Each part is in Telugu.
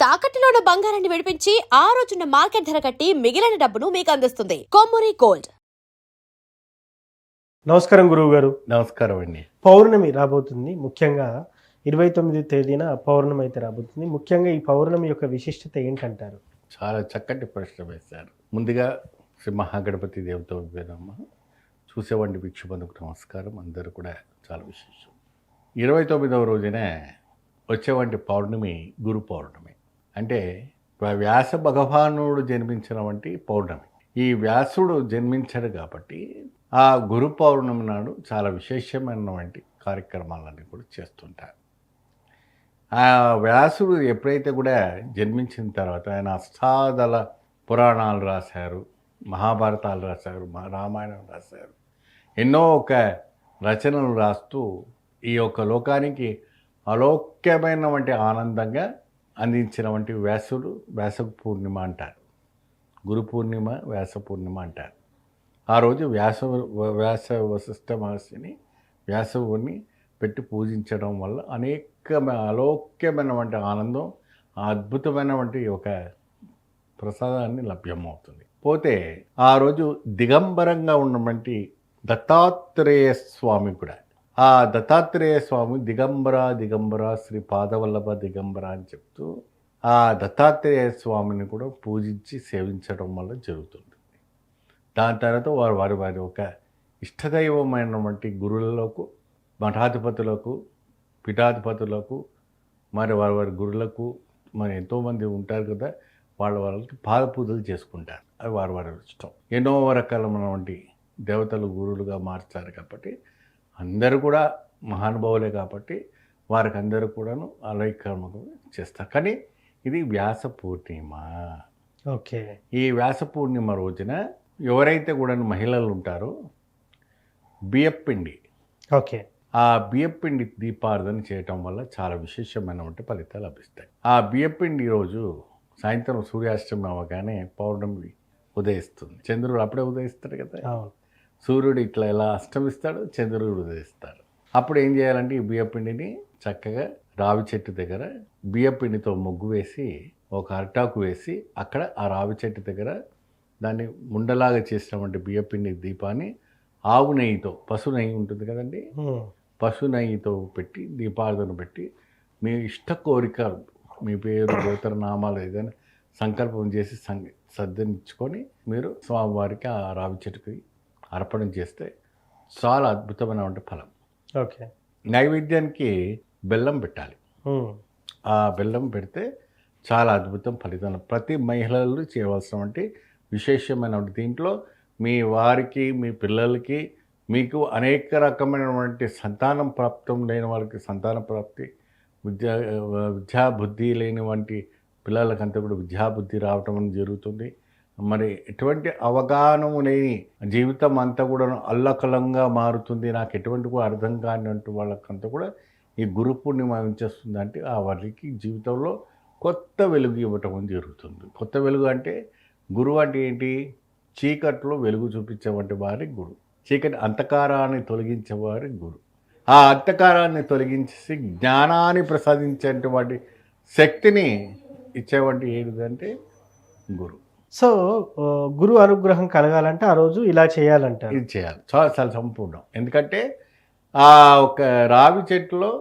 తాకట్టులో ఉన్న బంగారాన్ని విడిపించి ఆ రోజున్న మార్కెట్ ధర కట్టి మిగిలిన డబ్బును మీకు అందిస్తుంది కొమ్మూరి గోల్డ్. నమస్కారం గురువు గారు. నమస్కారం అండి. పౌర్ణమి రాబోతుంది. ముఖ్యంగా 29 తేదీన పౌర్ణమి అయితే రాబోతుంది. ముఖ్యంగా ఈ పౌర్ణమి యొక్క విశిష్టత ఏంటంటారు? చాలా చక్కటి ప్రశ్న వేశారు. ముందుగా శ్రీ మహాగణపతి దేవత పేరమ్మ చూసేవంటి భిక్షుబంధుకు నమస్కారం. అందరూ కూడా చాలా విశేషం. 29వ రోజునే వచ్చేవంటి పౌర్ణమి గురు పౌర్ణమి. అంటే వ్యాస భగవానుడు జన్మించిన వంటి పౌర్ణమి. ఈ వ్యాసుడు జన్మించాడు కాబట్టి ఆ గురు పౌర్ణమి నాడు చాలా విశేషమైనటువంటి కార్యక్రమాలన్నీ కూడా చేస్తుంటారు. ఆ వ్యాసుడు ఎప్పుడైతే కూడా జన్మించిన తర్వాత ఆయన అష్టాదళ పురాణాలు రాశారు, మహాభారతాలు రాశారు, రామాయణం రాశారు, ఎన్నో ఒక రచనలు రాస్తూ ఈ యొక్క లోకానికి అలౌక్యమైనటువంటి ఆనందంగా అందించినటువంటి వ్యాసుడు వ్యాస పూర్ణిమ అంటారు. గురు పూర్ణిమ, వ్యాస పూర్ణిమ అంటారు. ఆ రోజు వ్యాస వశిష్ఠ మహర్షిని వ్యాసవుని పెట్టి పూజించడం వల్ల అలౌక్యమైనటువంటి ఆనందం, అద్భుతమైనటువంటి ఒక ప్రసాదాన్ని లభ్యమవుతుంది. పోతే ఆ రోజు దిగంబరంగా ఉన్నటువంటి దత్తాత్రేయ స్వామి కూడా, ఆ దత్తాత్రేయ స్వామి దిగంబర శ్రీ పాదవల్లభ దిగంబర అని చెప్తూ ఆ దత్తాత్రేయ స్వామిని కూడా పూజించి సేవించడం వల్ల జరుగుతుంది. దాని తర్వాత వారి ఒక ఇష్టదైవమైనటువంటి గురువులకు, మఠాధిపతులకు, పీఠాధిపతులకు, మరి వారి గురులకు మరి ఎంతోమంది ఉంటారు కదా, వాళ్ళకి పాద పూజలు చేసుకుంటారు. అవి వారి ఇష్టం. ఎన్నో రకాలైనటువంటి దేవతలు గురువులుగా మార్చారు కాబట్టి అందరూ కూడా మహానుభావులే కాబట్టి వారికి అందరూ కూడాను అలైక్రమంగా చేస్తారు. కానీ ఇది వ్యాస పూర్ణిమ. ఓకే. ఈ వ్యాస పూర్ణిమ రోజున ఎవరైతే కూడా మహిళలు ఉంటారో బియ్యపిండి, ఓకే, ఆ బియ్యపిండి దీపారాధన చేయటం వల్ల చాలా విశేషమైనటువంటి ఫలితాలు లభిస్తాయి. ఆ బియ్యపిండి రోజు సాయంత్రం సూర్యాస్తమయం అవగానే పౌర్ణమి ఉదయిస్తుంది. చంద్రుడు అప్పుడే ఉదయిస్తాడు కదా. సూర్యుడు ఇట్లా ఎలా అస్తమిస్తాడు, చంద్రుడు ఉదయిస్తాడు. అప్పుడు ఏం చేయాలంటే ఈ బియ్యపిండిని చక్కగా రావి చెట్టు దగ్గర బియ్యపిండితో ముగ్గు వేసి ఒక అరటాకు వేసి అక్కడ ఆ రావి చెట్టు దగ్గర దాన్ని ముండలాగా చేసినటువంటి బియ్యపిండి దీపాన్ని ఆవు నెయ్యితో, పశు నెయ్యి ఉంటుంది కదండి, పశు నెయ్యితో పెట్టి దీపారాధన పెట్టి మీ ఇష్ట కోరిక, మీ పేరు, గోత్రనామాలు ఏదైనా సంకల్పం చేసి సర్దనిచ్చుకొని మీరు స్వామివారికి ఆ రావి చెట్టుకి అర్పణం చేస్తే చాలా అద్భుతమైనటువంటి ఫలం. ఓకే. నైవేద్యానికి బెల్లం పెట్టాలి. ఆ బెల్లం పెడితే చాలా అద్భుతం ఫలితం. ప్రతి మహిళలు చేయవలసినటువంటి విశేషమైన దీంట్లో మీ వారికి, మీ పిల్లలకి, మీకు అనేక రకమైనటువంటి సంతానం ప్రాప్తం లేని వాళ్ళకి సంతాన ప్రాప్తి, విద్యాబుద్ధి లేని వంటి పిల్లలకంతా కూడా విద్యాబుద్ధి రావటం జరుగుతుంది. మరి ఎటువంటి అవగాహన లేని జీవితం అంతా కూడా అల్లకలంగా మారుతుంది. నాకు ఎటువంటి కూడా అర్థం కానివంటి వాళ్ళకంతా కూడా ఈ గురు పూర్ణిమ ఏం చేస్తుంది అంటే ఆ వారికి జీవితంలో కొత్త వెలుగు ఇవ్వటం జరుగుతుంది. కొత్త వెలుగు అంటే గురువు అంటే ఏంటి? చీకట్లో వెలుగు చూపించేవాటి వారి గురు. చీకటి అంధకారాన్ని తొలగించేవారి గురు. ఆ అంధకారాన్ని తొలగించేసి జ్ఞానాన్ని ప్రసాదించేటువంటి శక్తిని ఇచ్చేవాటి ఏంటంటే గురు. సో గురు అనుగ్రహం కలగాలంటే ఆ రోజు ఇలా చేయాలంట. ఇది చేయాలి, చాలా సంపూర్ణం. ఎందుకంటే ఆ ఒక రావి చెట్టులో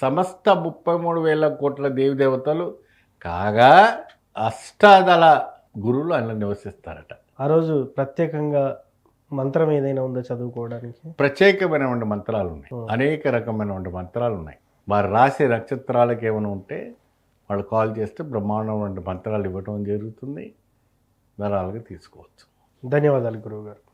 సమస్త 33,000 కోట్ల దేవతలు కాగా అష్టాదళ గురువులు అందులో నివసిస్తారట. ఆ రోజు ప్రత్యేకంగా మంత్రం ఏదైనా ఉందో చదువుకోవడానికి? ప్రత్యేకమైనటువంటి మంత్రాలు ఉన్నాయి, అనేక రకమైనటువంటి మంత్రాలు ఉన్నాయి. వారు రాసే నక్షత్రాలకు ఏమైనా ఉంటే వాళ్ళు కాల్ చేస్తే బ్రహ్మాండమైన మంత్రాలు ఇవ్వటం జరుగుతుంది. నరాలుగా తీసుకోవచ్చు. ధన్యవాదాలు గురువు గారు.